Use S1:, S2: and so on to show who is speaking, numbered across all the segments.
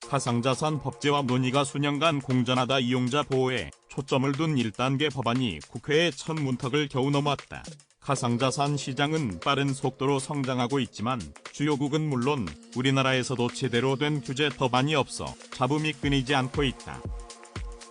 S1: 가상자산 법제화 논의가 수년간 공전하다 이용자 보호에 초점을 둔 1단계 법안이 국회의 첫 문턱을 겨우 넘었다. 가상자산 시장은 빠른 속도로 성장하고 있지만 주요국은 물론 우리나라에서도 제대로 된 규제 법안이 없어 잡음이 끊이지 않고 있다.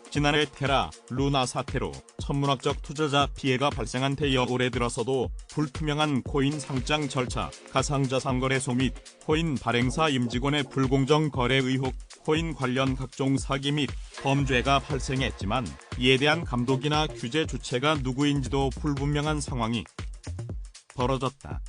S1: 지난해 테라, 루나 사태로 천문학적 투자자 피해가 발생한 태여 올해 들어서도 불투명한 코인 상장 절차, 가상자산 거래소 및 코인 발행사 임직원의 불공정 거래 의혹, 코인 관련 각종 사기 및 범죄가 발생했지만 이에 대한 감독이나 규제 주체가 누구인지도 불분명한 상황이 벌어졌다.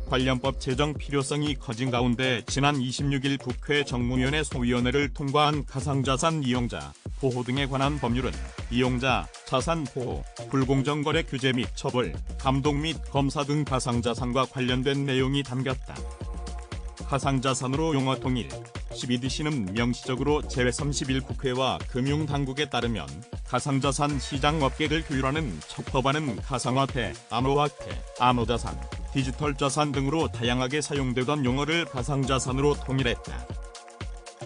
S1: 관련법 제정 필요성이 커진 가운데 지난 26일 국회 정무위원회 소위원회를 통과한 가상자산 이용자 보호 등에 관한 법률은 이용자, 자산 보호, 불공정 거래 규제 및 처벌, 감독 및 검사 등 가상자산과 관련된 내용이 담겼다. 가상자산으로 용어 통일 12DC는 명시적으로 제31 국회와 금융당국에 따르면 가상자산 시장 업계를 규율하는 첫 법안은 가상화폐, 암호화폐, 암호자산, 디지털자산 등으로 다양하게 사용되던 용어를 가상자산으로 통일했다.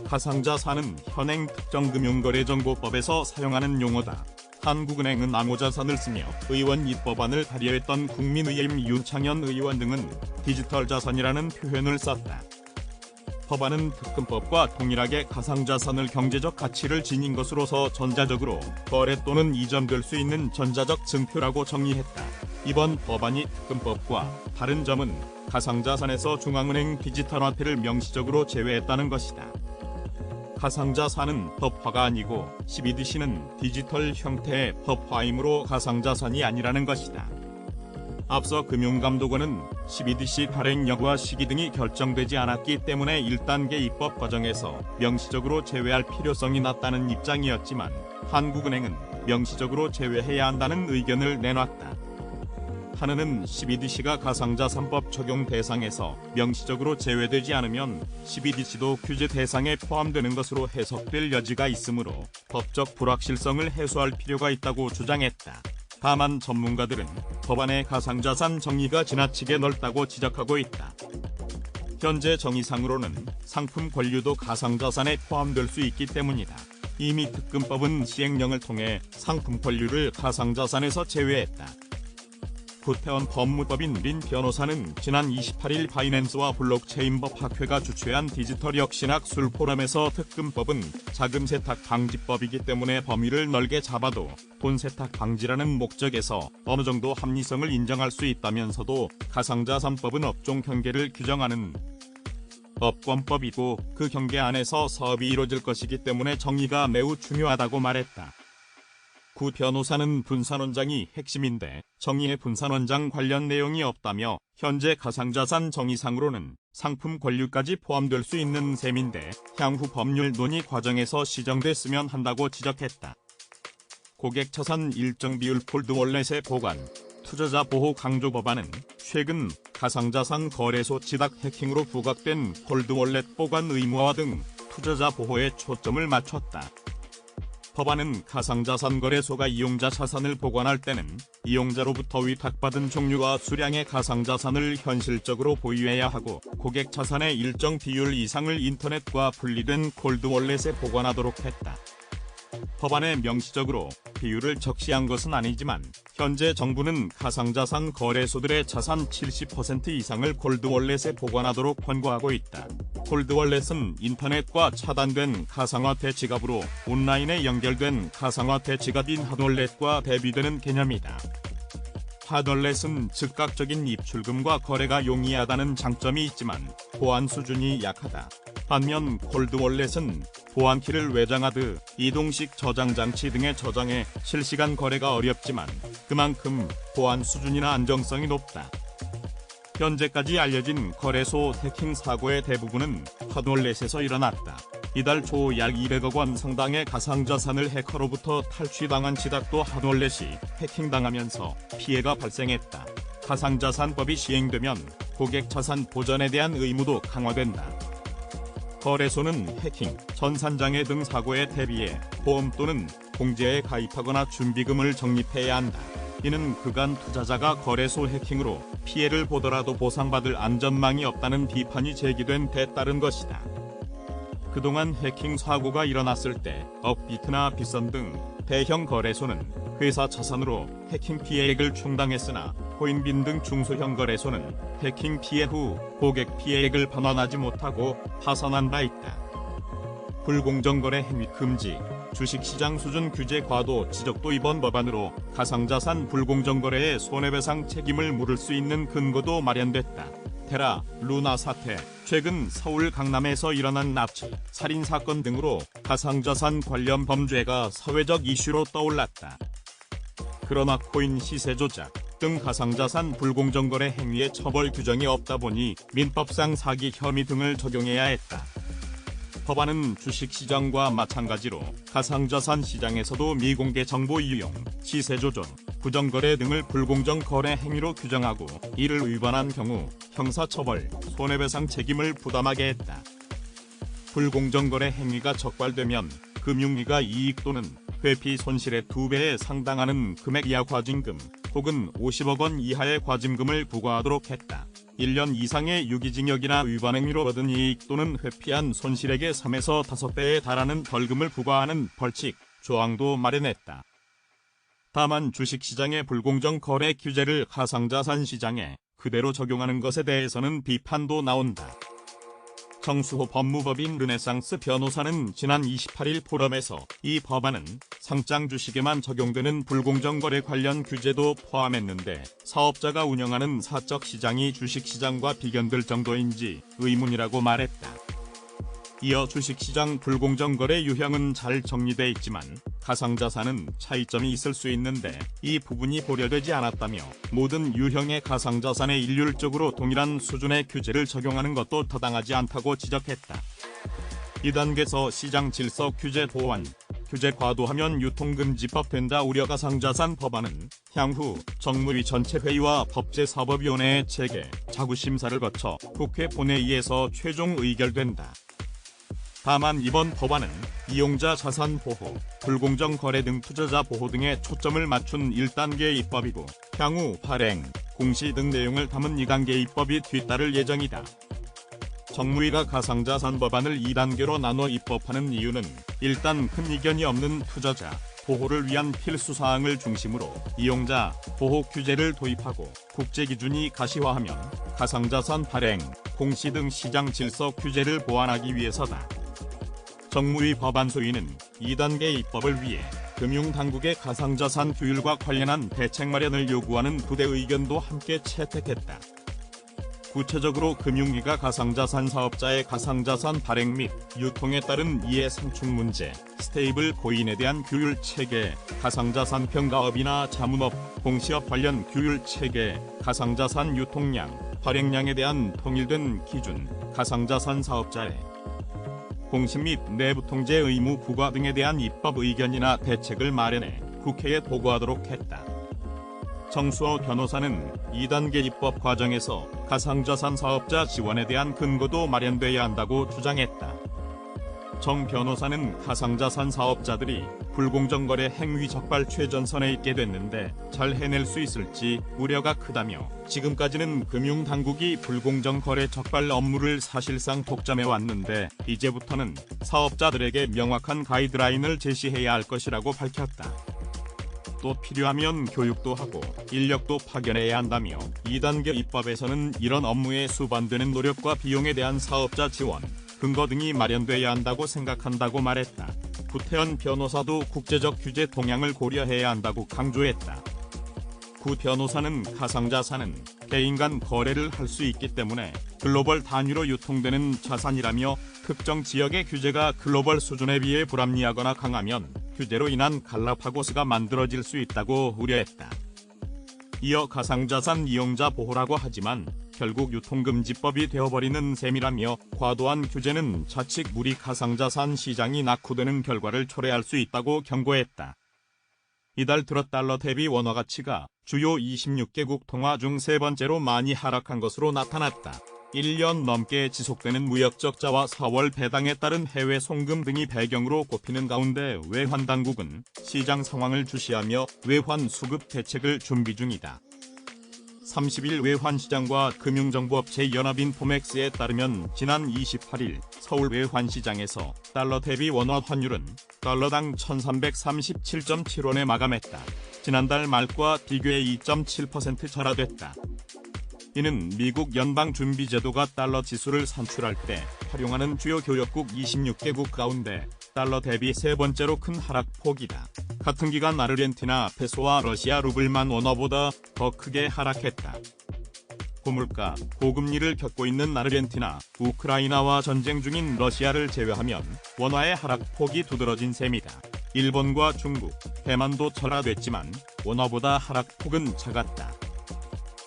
S1: 가상자산은 현행 특정금융거래정보법에서 사용하는 용어다. 한국은행은 암호자산을 쓰며 의원 입법안을 발의했던 국민의힘 윤창현 의원 등은 디지털자산이라는 표현을 썼다. 법안은 특근법과 동일하게 가상자산을 경제적 가치를 지닌 것으로서 전자적으로 거래 또는 이전될 수 있는 전자적 증표라고 정의했다. 이번 법안이 특근법과 다른 점은 가상자산에서 중앙은행 디지털화폐를 명시적으로 제외했다는 것이다. 가상자산은 법화가 아니고 12DC는 디지털 형태의 법화이므로 가상자산이 아니라는 것이다. 앞서 금융감독원은 12DC 발행 여부와 시기 등이 결정되지 않았기 때문에 1단계 입법 과정에서 명시적으로 제외할 필요성이 낮다는 입장이었지만 한국은행은 명시적으로 제외해야 한다는 의견을 내놨다. 한은은 12DC가 가상자산법 적용 대상에서 명시적으로 제외되지 않으면 12DC도 규제 대상에 포함되는 것으로 해석될 여지가 있으므로 법적 불확실성을 해소할 필요가 있다고 주장했다. 다만 전문가들은 법안의 가상자산 정의가 지나치게 넓다고 지적하고 있다. 현재 정의상으로는 상품 권류도 가상자산에 포함될 수 있기 때문이다. 이미 특근법은 시행령을 통해 상품 권류를 가상자산에서 제외했다. 구태원 법무법인 린 변호사는 지난 28일 바이낸스와 블록체인법 학회가 주최한 디지털 혁신학 포럼에서 특근법은 자금 세탁 방지법이기 때문에 범위를 넓게 잡아도 돈 세탁 방지라는 목적에서 어느 정도 합리성을 인정할 수 있다면서도 가상자산법은 업종 경계를 규정하는 업권법이고 그 경계 안에서 사업이 이루어질 것이기 때문에 정의가 매우 중요하다고 말했다. 구 변호사는 분산원장이 핵심인데 정의의 분산원장 관련 내용이 없다며 현재 가상자산 정의상으로는 상품 권류까지 포함될 수 있는 셈인데 향후 법률 논의 과정에서 시정됐으면 한다고 지적했다. 고객자산 일정 비율 콜드월렛의 보관, 투자자 보호 강조 법안은 최근 가상자산 거래소 지닥 해킹으로 부각된 콜드월렛 보관 의무화 등 투자자 보호에 초점을 맞췄다. 법안은 가상자산 거래소가 이용자 자산을 보관할 때는 이용자로부터 위탁받은 종류와 수량의 가상자산을 현실적으로 보유해야 하고 고객 자산의 일정 비율 이상을 인터넷과 분리된 콜드월렛에 보관하도록 했다. 법안에 명시적으로 비율을 적시한 것은 아니지만 현재 정부는 가상자산 거래소들의 자산 70% 이상을 콜드월렛에 보관하도록 권고하고 있다. 콜드월렛은 인터넷과 차단된 가상화폐 지갑으로 온라인에 연결된 가상화폐 지갑인 핫월렛과 대비되는 개념이다. 핫월렛은 즉각적인 입출금과 거래가 용이하다는 장점이 있지만 보안 수준이 약하다. 반면 콜드월렛은 보안키를 외장하드, 이동식 저장장치 등에 저장해 실시간 거래가 어렵지만 그만큼 보안 수준이나 안정성이 높다. 현재까지 알려진 거래소 해킹 사고의 대부분은 핫월렛에서 일어났다. 이달 초 약 200억 원 상당의 가상자산을 해커로부터 탈취당한 지닥도 핫월렛이 해킹당하면서 피해가 발생했다. 가상자산법이 시행되면 고객 자산 보전에 대한 의무도 강화된다. 거래소는 해킹, 전산장애 등 사고에 대비해 보험 또는 공제에 가입하거나 준비금을 적립해야 한다. 이는 그간 투자자가 거래소 해킹으로 피해를 보더라도 보상받을 안전망이 없다는 비판이 제기된 데 따른 것이다. 그동안 해킹 사고가 일어났을 때 업비트나 빗선 등 대형 거래소는 회사 자산으로 해킹 피해액을 충당했으나 코인빈 등 중소형 거래소는 해킹 피해 후 고객 피해액을 반환하지 못하고 파산한 바 있다. 불공정거래 행위 금지, 주식시장 수준 규제 과도 지적도 이번 법안으로 가상자산 불공정거래의 손해배상 책임을 물을 수 있는 근거도 마련됐다. 테라, 루나 사태, 최근 서울 강남에서 일어난 납치, 살인 사건 등으로 가상자산 관련 범죄가 사회적 이슈로 떠올랐다. 그러나 코인 시세 조작 등 가상자산 불공정거래 행위의 처벌 규정이 없다 보니 민법상 사기 혐의 등을 적용해야 했다. 법안은 주식시장과 마찬가지로 가상자산 시장에서도 미공개 정보 이용, 시세 조정, 부정거래 등을 불공정 거래 행위로 규정하고 이를 위반한 경우 형사처벌, 손해배상 책임을 부담하게 했다. 불공정거래 행위가 적발되면 금융위가 이익 또는 회피 손실의 2배에 상당하는 금액 이하 과징금 혹은 50억 원 이하의 과징금을 부과하도록 했다. 1년 이상의 유기징역이나 위반 행위로 얻은 이익 또는 회피한 손실액의 3에서 5배에 달하는 벌금을 부과하는 벌칙 조항도 마련했다. 다만 주식시장의 불공정 거래 규제를 가상자산 시장에 그대로 적용하는 것에 대해서는 비판도 나온다. 정수호 법무법인 르네상스 변호사는 지난 28일 포럼에서 이 법안은 상장 주식에만 적용되는 불공정거래 관련 규제도 포함했는데 사업자가 운영하는 사적 시장이 주식시장과 비견될 정도인지 의문이라고 말했다. 이어 주식시장 불공정거래 유형은 잘 정리돼 있지만 가상자산은 차이점이 있을 수 있는데 이 부분이 고려되지 않았다며 모든 유형의 가상자산에 일률적으로 동일한 수준의 규제를 적용하는 것도 타당하지 않다고 지적했다. 2단계에서 시장 질서 규제 보완, 규제 과도하면 유통금지법 된다 우려 가상자산 법안은 향후 정무위 전체 회의와 법제사법위원회의 재개, 자구심사를 거쳐 국회 본회의에서 최종 의결된다. 다만 이번 법안은 이용자 자산 보호, 불공정 거래 등 투자자 보호 등에 초점을 맞춘 1단계 입법이고 향후 발행, 공시 등 내용을 담은 2단계 입법이 뒤따를 예정이다. 정무위가 가상자산 법안을 2단계로 나눠 입법하는 이유는 일단 큰 이견이 없는 투자자 보호를 위한 필수사항을 중심으로 이용자 보호 규제를 도입하고 국제기준이 가시화하면 가상자산 발행, 공시 등 시장 질서 규제를 보완하기 위해서다. 정무위 법안 소위는 2단계 입법을 위해 금융당국의 가상자산 규율과 관련한 대책 마련을 요구하는 2대 의견도 함께 채택했다. 구체적으로 금융위가 가상자산 사업자의 가상자산 발행 및 유통에 따른 이해 상충 문제, 스테이블 코인에 대한 규율 체계, 가상자산 평가업이나 자문업, 공시업 관련 규율 체계, 가상자산 유통량, 발행량에 대한 통일된 기준, 가상자산 사업자의 공시 및 내부 통제 의무 부과 등에 대한 입법 의견이나 대책을 마련해 국회에 보고하도록 했다. 정수호 변호사는 2단계 입법 과정에서 가상자산 사업자 지원에 대한 근거도 마련돼야 한다고 주장했다. 정 변호사는 가상자산 사업자들이 불공정거래 행위 적발 최전선에 있게 됐는데 잘 해낼 수 있을지 우려가 크다며 지금까지는 금융당국이 불공정거래 적발 업무를 사실상 독점해 왔는데 이제부터는 사업자들에게 명확한 가이드라인을 제시해야 할 것이라고 밝혔다. 또 필요하면 교육도 하고 인력도 파견해야 한다며 2단계 입법에서는 이런 업무에 수반되는 노력과 비용에 대한 사업자 지원, 근거 등이 마련돼야 한다고 생각한다고 말했다. 구태현 변호사도 국제적 규제 동향을 고려해야 한다고 강조했다. 구 변호사는 가상자산은 개인 간 거래를 할 수 있기 때문에 글로벌 단위로 유통되는 자산이라며 특정 지역의 규제가 글로벌 수준에 비해 불합리하거나 강하면 규제로 인한 갈라파고스가 만들어질 수 있다고 우려했다. 이어 가상자산 이용자 보호라고 하지만 결국 유통금지법이 되어버리는 셈이라며 과도한 규제는 자칫 우리 가상자산 시장이 낙후되는 결과를 초래할 수 있다고 경고했다. 이달 들어 달러 대비 원화 가치가 주요 26개국 통화 중 3번째로 많이 하락한 것으로 나타났다. 1년 넘게 지속되는 무역 적자와 4월 배당에 따른 해외 송금 등이 배경으로 꼽히는 가운데 외환당국은 시장 상황을 주시하며 외환 수급 대책을 준비 중이다. 30일 외환시장과 금융정보업체 연합인포맥스에 따르면 지난 28일 서울 외환시장에서 달러 대비 원화 환율은 달러당 1337.7원에 마감했다. 지난달 말과 비교해 2.7% 절하됐다. 이는 미국 연방준비제도가 달러 지수를 산출할 때 활용하는 주요 교역국 26개국 가운데 달러 대비 세 번째로 큰 하락폭이다. 같은 기간 아르헨티나 페소와 러시아 루블만 원화보다 더 크게 하락했다. 고물가, 고금리를 겪고 있는 아르헨티나, 우크라이나와 전쟁 중인 러시아를 제외하면 원화의 하락폭이 두드러진 셈이다. 일본과 중국, 대만도 절하됐지만 원화보다 하락폭은 작았다.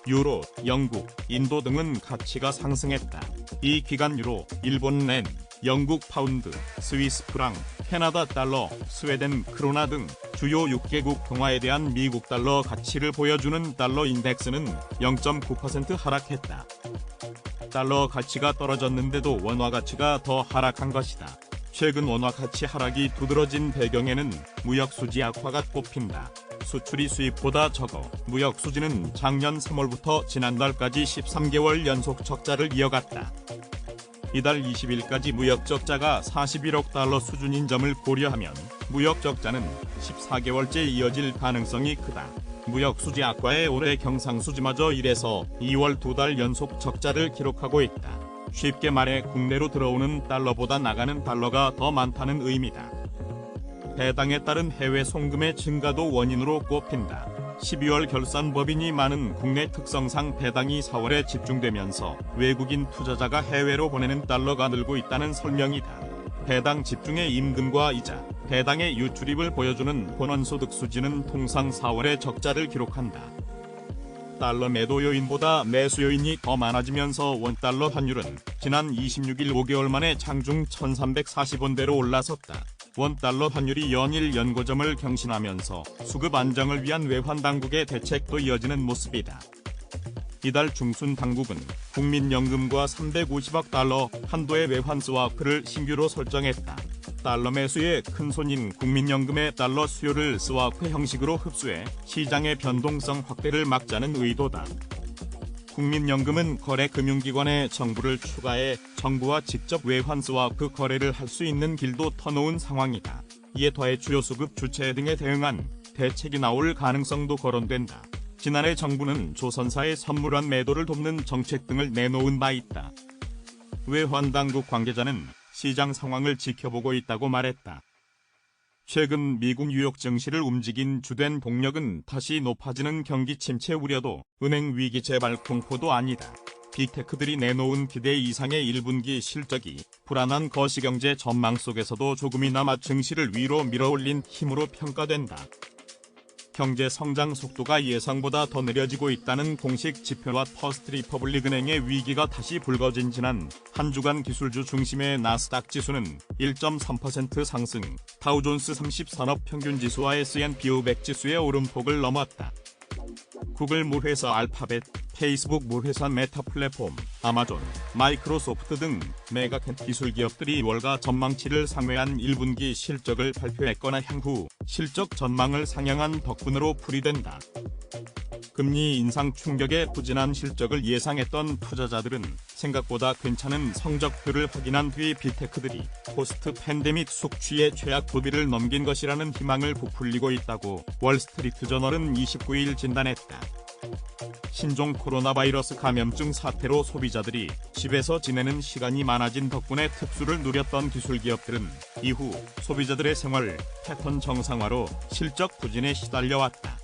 S1: 유로, 영국, 인도 등은 가치가 상승했다. 이 기간 유로, 일본 엔, 영국 파운드, 스위스 프랑, 캐나다 달러, 스웨덴 크로나 등 주요 6개국 동화에 대한 미국 달러 가치를 보여주는 달러 인덱스는 0.9% 하락했다. 달러 가치가 떨어졌는데도 원화 가치가 더 하락한 것이다. 최근 원화 가치 하락이 두드러진 배경에는 무역 수지 악화가 꼽힌다. 수출이 수입보다 적어 무역 수지는 작년 3월부터 지난달까지 13개월 연속 적자를 이어갔다. 이달 20일까지 무역 적자가 41억 달러 수준인 점을 고려하면 무역 적자는 14개월째 이어질 가능성이 크다. 무역 수지 악화에 올해 경상수지마저 1에서 2월 2달 연속 적자를 기록하고 있다. 쉽게 말해 국내로 들어오는 달러보다 나가는 달러가 더 많다는 의미다. 배당에 따른 해외 송금의 증가도 원인으로 꼽힌다. 12월 결산법인이 많은 국내 특성상 배당이 4월에 집중되면서 외국인 투자자가 해외로 보내는 달러가 늘고 있다는 설명이다. 배당 집중의 임금과 이자, 배당의 유출입을 보여주는 본원소득 수지는 통상 4월에 적자를 기록한다. 달러 매도 요인보다 매수 요인이 더 많아지면서 원달러 환율은 지난 26일 5개월 만에 장중 1340원대로 올라섰다. 원달러 환율이 연일 연고점을 경신하면서 수급 안정을 위한 외환당국의 대책도 이어지는 모습이다. 이달 중순 당국은 국민연금과 350억 달러 한도의 외환 스와프를 신규로 설정했다. 달러 매수의 큰 손인 국민연금의 달러 수요를 스와프 형식으로 흡수해 시장의 변동성 확대를 막자는 의도다. 국민연금은 거래 금융기관에 정부를 추가해 정부와 직접 외환 스와프 거래를 할 수 있는 길도 터놓은 상황이다. 이에 더해 주요 수급 주체 등에 대응한 대책이 나올 가능성도 거론된다. 지난해 정부는 조선사의 선물환 매도를 돕는 정책 등을 내놓은 바 있다. 외환당국 관계자는 시장 상황을 지켜보고 있다고 말했다. 최근 미국 뉴욕 증시를 움직인 주된 동력은 다시 높아지는 경기 침체 우려도 은행 위기 재발 공포도 아니다. 빅테크들이 내놓은 기대 이상의 1분기 실적이 불안한 거시경제 전망 속에서도 조금이나마 증시를 위로 밀어올린 힘으로 평가된다. 경제 성장 속도가 예상보다 더 느려지고 있다는 공식 지표와 퍼스트 리퍼블릭 은행의 위기가 다시 불거진 지난 한 주간 기술주 중심의 나스닥 지수는 1.3% 상승, 다우존스 30 산업평균지수와 S&P 500 지수의 오름폭을 넘었다. 구글 몰회사 알파벳, 페이스북 몰회사 메타 플랫폼, 아마존, 마이크로소프트 등 메가캡 기술 기업들이 월가 전망치를 상회한 1분기 실적을 발표했거나 향후 실적 전망을 상향한 덕분으로 풀이된다. 금리 인상 충격에 부진한 실적을 예상했던 투자자들은 생각보다 괜찮은 성적표를 확인한 뒤 빅테크들이 포스트 팬데믹 숙취의 최악 고비를 넘긴 것이라는 희망을 부풀리고 있다고 월스트리트저널은 29일 진단했다. 신종 코로나 바이러스 감염증 사태로 소비자들이 집에서 지내는 시간이 많아진 덕분에 특수를 누렸던 기술 기업들은 이후 소비자들의 생활 패턴 정상화로 실적 부진에 시달려왔다.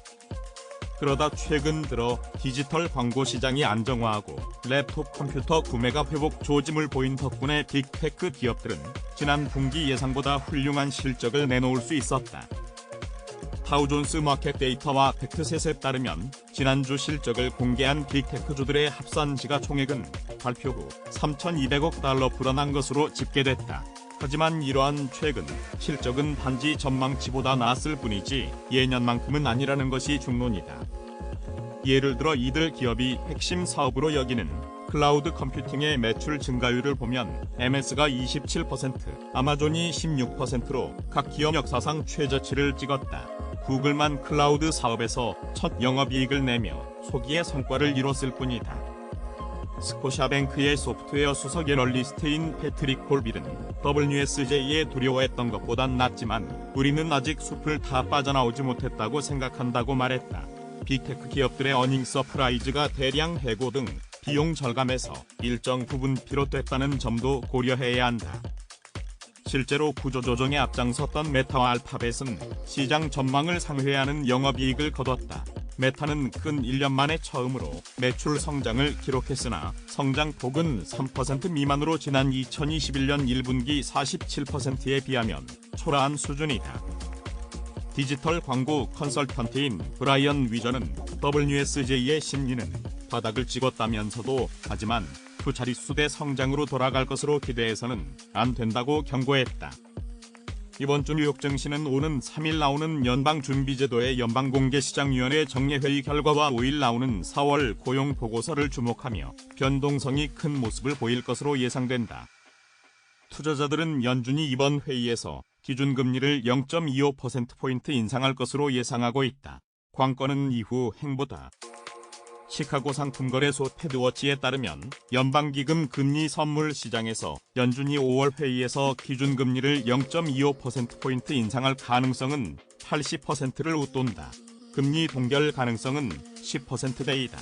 S1: 그러다 최근 들어 디지털 광고 시장이 안정화하고 랩톱 컴퓨터 구매가 회복 조짐을 보인 덕분에 빅테크 기업들은 지난 분기 예상보다 훌륭한 실적을 내놓을 수 있었다. 다우존스 마켓 데이터와 팩트셋에 따르면 지난주 실적을 공개한 빅테크주들의 합산 시가총액은 발표 후 3,200억 달러 불어난 것으로 집계됐다. 하지만 이러한 최근 실적은 단지 전망치보다 나았을 뿐이지 예년만큼은 아니라는 것이 중론이다. 예를 들어 이들 기업이 핵심 사업으로 여기는 클라우드 컴퓨팅의 매출 증가율을 보면 MS가 27%, 아마존이 16%로 각 기업 역사상 최저치를 찍었다. 구글만 클라우드 사업에서 첫 영업이익을 내며 소기의 성과를 이뤘을 뿐이다. 스코샤뱅크의 소프트웨어 수석 애널리스트인 패트릭 콜빌은 WSJ에 두려워했던 것보단 낫지만 우리는 아직 숲을 다 빠져나오지 못했다고 생각한다고 말했다. 빅테크 기업들의 어닝 서프라이즈가 대량 해고 등 비용 절감에서 일정 부분 비롯됐다는 점도 고려해야 한다. 실제로 구조조정에 앞장섰던 메타와 알파벳은 시장 전망을 상회하는 영업이익을 거뒀다. 메타는 근 1년 만에 처음으로 매출 성장을 기록했으나 성장폭은 3% 미만으로 지난 2021년 1분기 47%에 비하면 초라한 수준이다. 디지털 광고 컨설턴트인 브라이언 위저는 WSJ의 심리는 바닥을 찍었다면서도 하지만 두 자릿수대 성장으로 돌아갈 것으로 기대해서는 안 된다고 경고했다. 이번 주 뉴욕 증시는 오는 3일 나오는 연방준비제도의 연방공개시장위원회 정례회의 결과와 5일 나오는 4월 고용보고서를 주목하며 변동성이 큰 모습을 보일 것으로 예상된다. 투자자들은 연준이 이번 회의에서 기준금리를 0.25%포인트 인상할 것으로 예상하고 있다. 관건은 이후 행보다. 시카고 상품거래소 패드워치에 따르면 연방기금 금리 선물 시장에서 연준이 5월 회의에서 기준금리를 0.25%포인트 인상할 가능성은 80%를 웃돈다. 금리 동결 가능성은 10%대이다.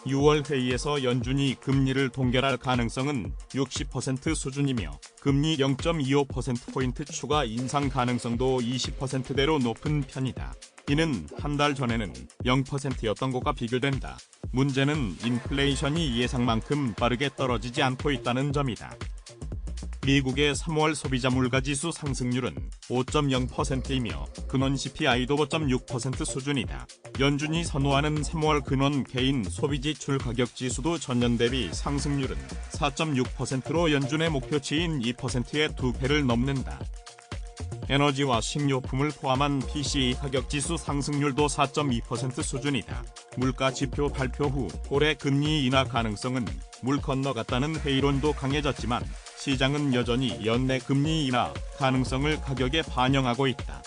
S1: 6월 회의에서 연준이 금리를 동결할 가능성은 60% 수준이며 금리 0.25%포인트 추가 인상 가능성도 20%대로 높은 편이다. 이는 한 달 전에는 0%였던 것과 비교된다. 문제는 인플레이션이 예상만큼 빠르게 떨어지지 않고 있다는 점이다. 미국의 3월 소비자 물가지수 상승률은 5.0%이며 근원 CPI도 5.6% 수준이다. 연준이 선호하는 3월 근원 개인 소비지출 가격지수도 전년 대비 상승률은 4.6%로 연준의 목표치인 2%의 2배를 넘는다. 에너지와 식료품을 포함한 PCE 가격지수 상승률도 4.2% 수준이다. 물가 지표 발표 후 올해 금리 인하 가능성은 물 건너갔다는 회의론도 강해졌지만 시장은 여전히 연내 금리 인하 가능성을 가격에 반영하고 있다.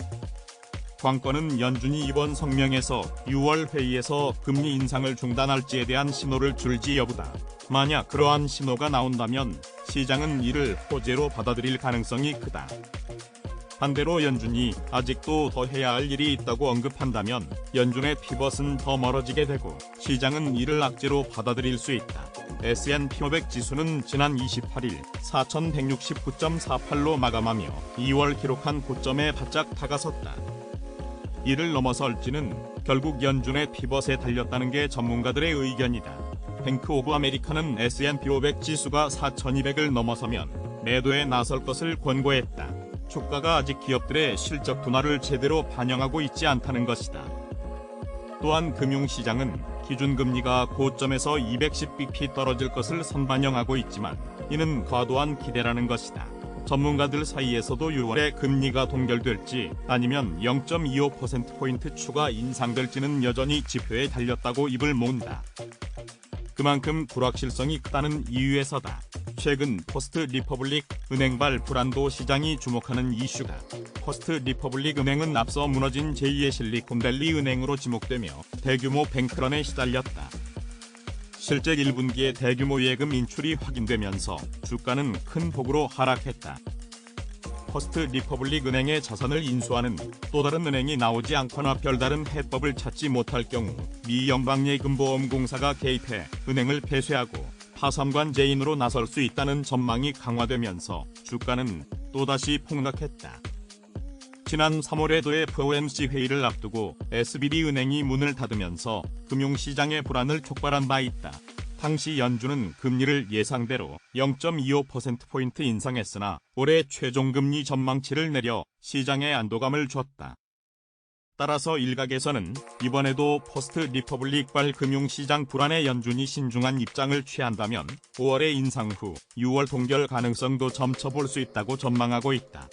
S1: 관건은 연준이 이번 성명에서 6월 회의에서 금리 인상을 중단할지에 대한 신호를 줄지 여부다. 만약 그러한 신호가 나온다면 시장은 이를 호재로 받아들일 가능성이 크다. 반대로 연준이 아직도 더 해야 할 일이 있다고 언급한다면 연준의 피벗은 더 멀어지게 되고 시장은 이를 악재로 받아들일 수 있다. S&P 500 지수는 지난 28일 4169.48로 마감하며 2월 기록한 고점에 바짝 다가섰다. 이를 넘어설지는 결국 연준의 피벗에 달렸다는 게 전문가들의 의견이다. 뱅크 오브 아메리카는 S&P 500 지수가 4200을 넘어서면 매도에 나설 것을 권고했다. 주가가 아직 기업들의 실적 둔화를 제대로 반영하고 있지 않다는 것이다. 또한 금융시장은 기준금리가 고점에서 210bp 떨어질 것을 선반영하고 있지만 이는 과도한 기대라는 것이다. 전문가들 사이에서도 6월에 금리가 동결될지 아니면 0.25%포인트 추가 인상될지는 여전히 지표에 달렸다고 입을 모은다. 그만큼 불확실성이 크다는 이유에서다. 최근 퍼스트 리퍼블릭 은행발 불안도 시장이 주목하는 이슈다. 퍼스트 리퍼블릭 은행은 앞서 무너진 제2의 실리콘밸리 은행으로 지목되며 대규모 뱅크런에 시달렸다. 실제 1분기에 대규모 예금 인출이 확인되면서 주가는 큰 폭으로 하락했다. 퍼스트 리퍼블릭 은행의 자산을 인수하는 또 다른 은행이 나오지 않거나 별다른 해법을 찾지 못할 경우 미 연방예금보험공사가 개입해 은행을 폐쇄하고 파산관제인으로 나설 수 있다는 전망이 강화되면서 주가는 또다시 폭락했다. 지난 3월에도 FOMC 회의를 앞두고 SVB 은행이 문을 닫으면서 금융시장의 불안을 촉발한 바 있다. 당시 연준은 금리를 예상대로 0.25%포인트 인상했으나 올해 최종금리 전망치를 내려 시장에 안도감을 줬다. 따라서 일각에서는 이번에도 포스트 리퍼블릭발 금융시장 불안에 연준이 신중한 입장을 취한다면 5월에 인상 후 6월 동결 가능성도 점쳐 볼 수 있다고 전망하고 있다.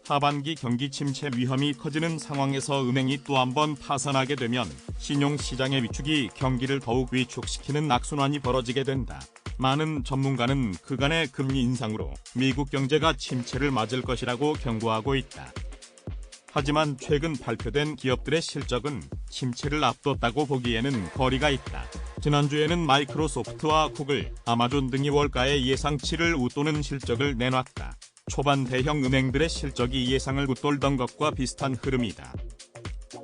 S1: 하반기 경기 침체 위험이 커지는 상황에서 은행이 또 한 번 파산하게 되면 신용시장의 위축이 경기를 더욱 위축시키는 악순환이 벌어지게 된다. 많은 전문가는 그간의 금리 인상으로 미국 경제가 침체를 맞을 것이라고 경고하고 있다. 하지만 최근 발표된 기업들의 실적은 침체를 앞뒀다고 보기에는 거리가 있다. 지난주에는 마이크로소프트와 구글, 아마존 등이 월가의 예상치를 웃도는 실적을 내놨다. 초반 대형 은행들의 실적이 예상을 웃돌던 것과 비슷한 흐름이다.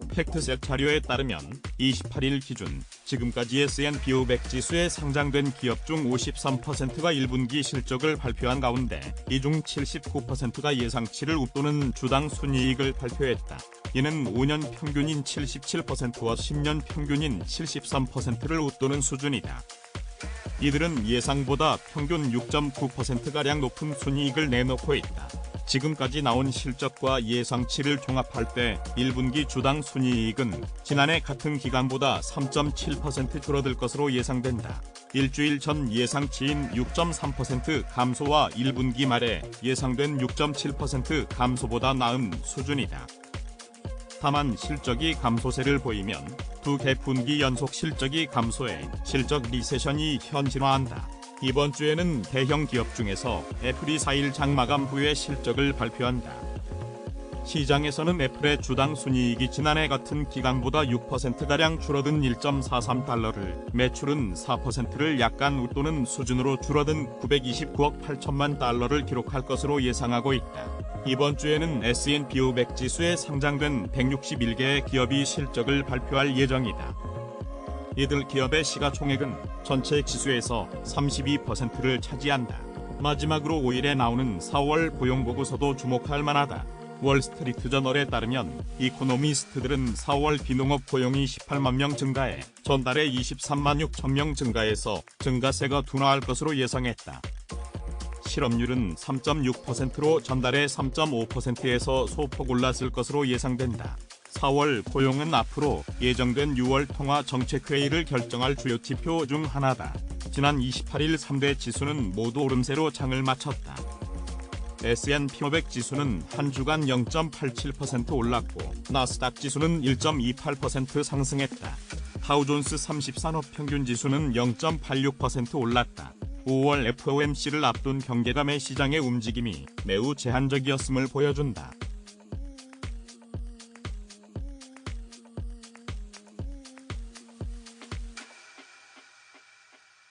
S1: 팩트셋 자료에 따르면 28일 기준 지금까지 S&P 500 지수에 상장된 기업 중 53%가 1분기 실적을 발표한 가운데 이 중 79%가 예상치를 웃도는 주당 순이익을 발표했다. 이는 5년 평균인 77%와 10년 평균인 73%를 웃도는 수준이다. 이들은 예상보다 평균 6.9%가량 높은 순이익을 내놓고 있다. 지금까지 나온 실적과 예상치를 종합할 때 1분기 주당 순이익은 지난해 같은 기간보다 3.7% 줄어들 것으로 예상된다. 일주일 전 예상치인 6.3% 감소와 1분기 말에 예상된 6.7% 감소보다 나은 수준이다. 다만 실적이 감소세를 보이면 두 개 분기 연속 실적이 감소해 실적 리세션이 현실화한다. 이번 주에는 대형 기업 중에서 애플이 4일 장마감 후에 실적을 발표한다. 시장에서는 애플의 주당 순이익이 지난해 같은 기간보다 6%가량 줄어든 1.43달러를, 매출은 4%를 약간 웃도는 수준으로 줄어든 929억 8천만 달러를 기록할 것으로 예상하고 있다. 이번 주에는 S&P 500 지수에 상장된 161개의 기업이 실적을 발표할 예정이다. 이들 기업의 시가총액은 전체 지수에서 32%를 차지한다. 마지막으로 5일에 나오는 4월 고용보고서도 주목할 만하다. 월스트리트저널에 따르면 이코노미스트들은 4월 비농업 고용이 18만 명 증가해 전달에 23만 6천 명 증가해서 증가세가 둔화할 것으로 예상했다. 실업률은 3.6%로 전달에 3.5%에서 소폭 올랐을 것으로 예상된다. 4월 고용은 앞으로 예정된 6월 통화 정책회의를 결정할 주요 지표 중 하나다. 지난 28일 3대 지수는 모두 오름세로 장을 마쳤다. S&P 500 지수는 한 주간 0.87% 올랐고 나스닥 지수는 1.28% 상승했다. 다우존스 30산업평균 지수는 0.86% 올랐다. 5월 FOMC를 앞둔 경계감의 시장의 움직임이 매우 제한적이었음을 보여준다.